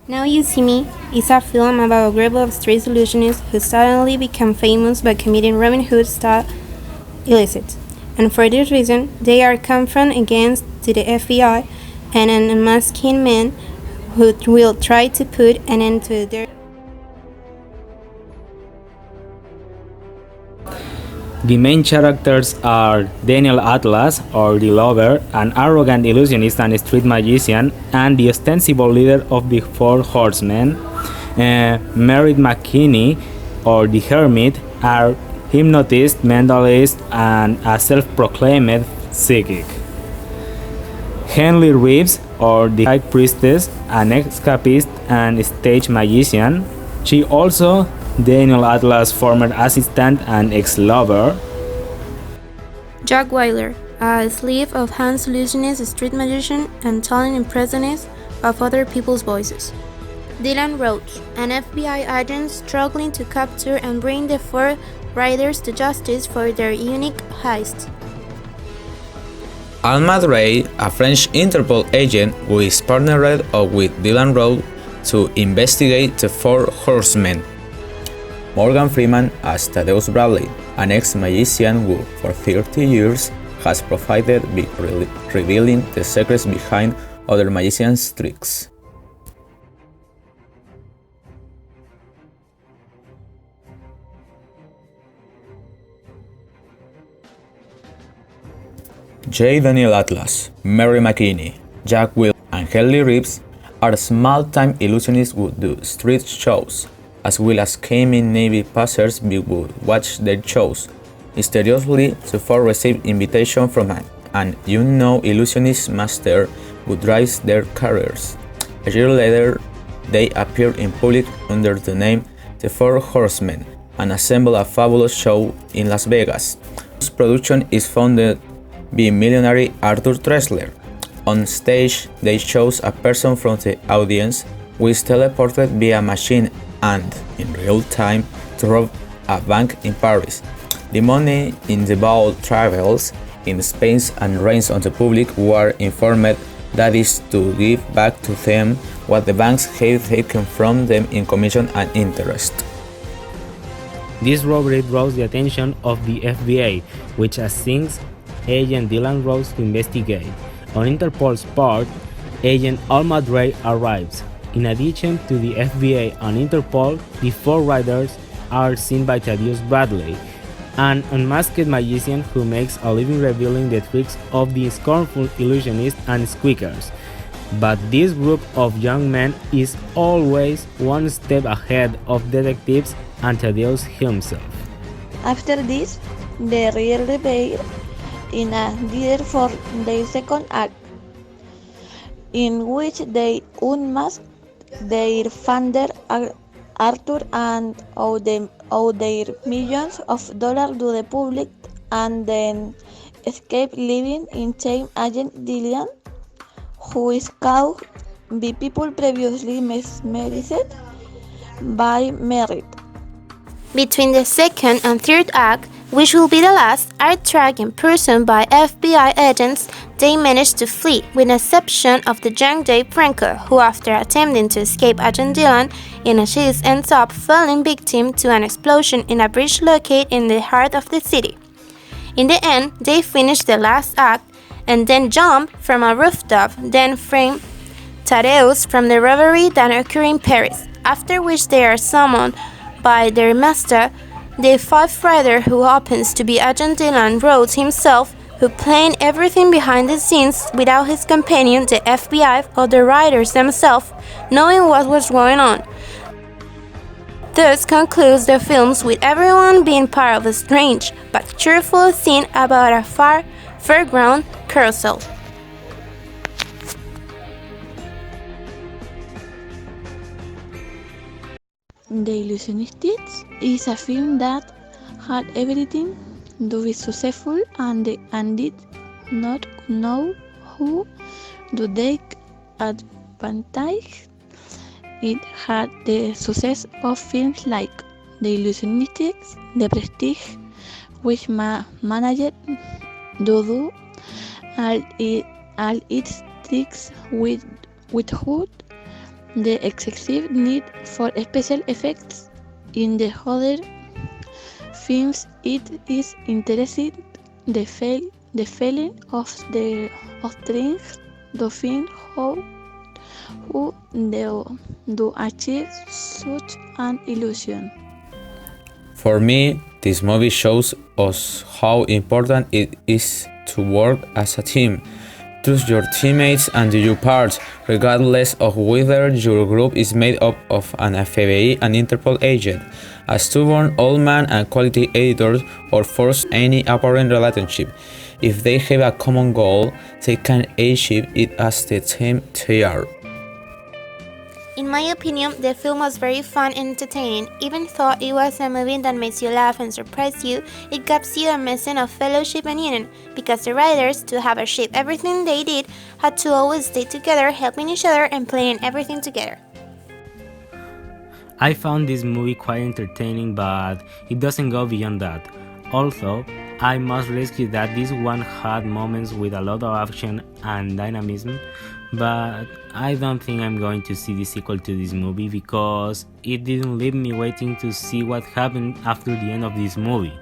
Now You See Me is a film about a group of street illusionists who suddenly become famous by committing Robin Hood-style illicits, and for this reason, they are confronted against to the FBI and an unmasking man who will try to put an end to their. The main characters are Daniel Atlas, or the lover, an arrogant illusionist and street magician, and the ostensible leader of the Four Horsemen, Merritt McKinney, or the hermit, a hypnotist, mentalist, and a self-proclaimed psychic. Henley Reeves, or the high priestess, an escapist and stage magician. She also Daniel Atlas' former assistant and ex-lover. Jack Wyler, a slave of Hans Illusionist, street magician, and talent impressionist of other people's voices. Dylan Roach, an FBI agent struggling to capture and bring the four riders to justice for their unique heist. Alma Dre, a French Interpol agent who is partnered up with Dylan Roach to investigate the Four Horsemen. Morgan Freeman as Thaddeus Bradley, an ex-magician who, for 30 years, has profited by revealing the secrets behind other magicians' tricks. J. Daniel Atlas, Mary McKinney, Jack Will, and Henley Reeves are small-time illusionists who do street shows, as well as came-in Navy passers-by would watch their shows. Mysteriously, the four received invitation from an unknown illusionist master who drives their careers. A year later, they appear in public under the name The Four Horsemen and assemble a fabulous show in Las Vegas, whose production is funded by millionaire Arthur Tressler. On stage, they chose a person from the audience who is teleported via machine and, in real time, to rob a bank in Paris. The money in the ball travels in space and rains on the public, who are informed that is to give back to them what the banks have taken from them in commission and interest. This robbery draws the attention of the FBI, which assigns Agent Dylan Rose to investigate. On Interpol's part, Agent Alma Dre arrives. In addition to the FBI and Interpol, the four riders are seen by Thaddeus Bradley, an unmasked magician who makes a living revealing the tricks of the scornful illusionists and squeakers. But this group of young men is always one step ahead of detectives and Thaddeus himself. After this, the real reveal in a theater for their second act, in which they unmask their founder Arthur and owe their millions of dollars to the public, and then escape living in shame. Agent Dylan, who is caught by people previously mesmerized by merit. Between the second and third act, which will be the last, are tracked in person by FBI agents. They manage to flee, with the exception of the young Dave Franco, who, after attempting to escape Agent Dylan in a chase, ends up falling victim to an explosion in a bridge located in the heart of the city. In the end, they finish the last act and then jump from a rooftop, then frame Thaddeus from the robbery that occurred in Paris, after which they are summoned by their master, the five rider, who happens to be Agent Dylan Rhodes himself, who planned everything behind the scenes without his companion, the FBI, or the riders themselves, knowing what was going on. Thus concludes the films with everyone being part of a strange but cheerful scene about a fairground carousel. The Illusionists is a film that had everything to be successful and did not know who to take advantage. It had the success of films like The Illusionists, The Prestige, which managed to do all its tricks with Hood, the excessive need for special effects in the other films. It is interesting the feeling of trying to find who do achieve such an illusion. For me, this movie shows us how important it is to work as a team. Trust your teammates and do your part, regardless of whether your group is made up of an FBI and Interpol agent, a stubborn old man and quality editor, or force any apparent relationship. If they have a common goal, they can achieve it as the team they are. In my opinion, the film was very fun and entertaining. Even though it was a movie that makes you laugh and surprise you, it gives you a message of fellowship and union, because the writers, to have achieved everything they did, had to always stay together, helping each other and planning everything together. I found this movie quite entertaining, but it doesn't go beyond that. Also, I must risk that this one had moments with a lot of action and dynamism, but I don't think I'm going to see the sequel to this movie because it didn't leave me waiting to see what happened after the end of this movie.